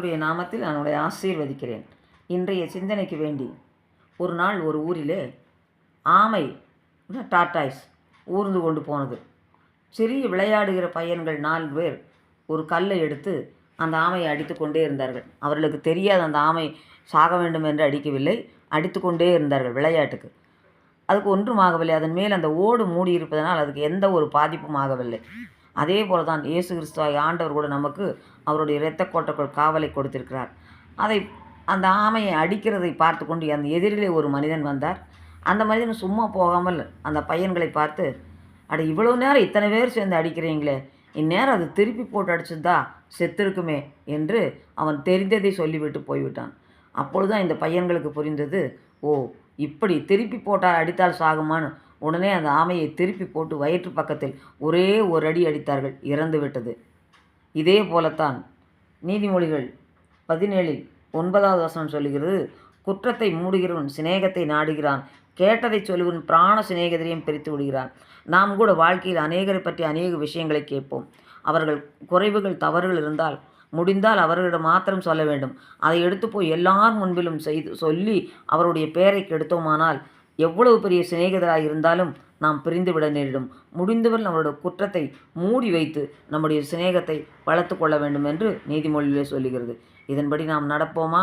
கர்த்தருடைய நாமத்தில் நான் உங்களை ஆசீர்வதிக்கிறேன். இன்றைய சிந்தனைக்கு வேண்டி ஒரு நாள் ஒரு ஊரிலே ஆமை டாட்டாய்ஸ் ஊர்ந்து கொண்டு போனது. சிறிய விளையாடுகிற பையன்கள் 4 பேர் ஒரு கல்லை எடுத்து அந்த ஆமையை அடித்து கொண்டே இருந்தார்கள். அவர்களுக்கு தெரியாது அந்த ஆமை சாக வேண்டும் என்று அடிக்கவில்லை, அடித்து கொண்டே இருந்தார்கள் விளையாட்டுக்கு. அதுக்கு ஒன்றும் ஆகவில்லை. அதன் மேல் அந்த ஓடு மூடி இருப்பதனால் அதுக்கு எந்த ஒரு பாதிப்பும் ஆகவில்லை. அதே போல தான் இயேசு கிறிஸ்துவாகிய ஆண்டவர் கூட நமக்கு அவருடைய இரத்த கோட்டைக்குள் காவலை கொடுத்திருக்கிறார். அந்த ஆமையை அடிக்கிறதை பார்த்து கொண்டு அந்த எதிரிலே ஒரு மனிதன் வந்தார். அந்த மனிதன் சும்மா போகாமல் அந்த பையன்களை பார்த்து, அட இவ்வளோ நேரம் இத்தனை பேர் சேர்ந்து அடிக்கிறீங்களே, இந்நேரம் அது திருப்பி போட்டு அடிச்சதா செத்திருக்குமே என்று அவன் தெரிந்ததை சொல்லிவிட்டு போய்விட்டான். அப்பொழுதுதான் இந்த பையன்களுக்கு புரிந்தது, ஓ இப்படி திருப்பி போட்டால் அடித்தால் சாகுமான்னு. உடனே அந்த ஆமையை திருப்பி போட்டு வயிற்று பக்கத்தில் ஒரே ஒரு அடி அடித்தார்கள், இறந்து விட்டது. இதே போலத்தான் நீதிமொழிகள் 17:9 சொல்லுகிறது, குற்றத்தை மூடுகிறவன் சிநேகத்தை நாடுகிறான், கேட்டதை சொல்லுவன் பிராண சிநேகிதரையும் பிரித்து விடுகிறான். நாம் கூட வாழ்க்கையில் அநேகரை பற்றி அநேக விஷயங்களை கேட்போம். அவர்கள் குறைவுகள் தவறுகள் இருந்தால் முடிந்தால் அவர்களிடம் மாத்திரம் சொல்ல வேண்டும். அதை எடுத்து போய் எல்லார் முன்பிலும் சொல்லி அவருடைய பெயரை கெடுத்தோமானால் எவ்வளவு பெரிய சிநேகிதராக இருந்தாலும் நாம் பிரிந்துவிட நேரிடும். முடிந்தவரை நம்மளுடைய குற்றத்தை மூடி வைத்து நம்முடைய சிநேகத்தை வளர்த்து கொள்ள வேண்டும் என்று நீதிமொழியிலே சொல்லுகிறது. இதன்படி நாம் நடப்போமா?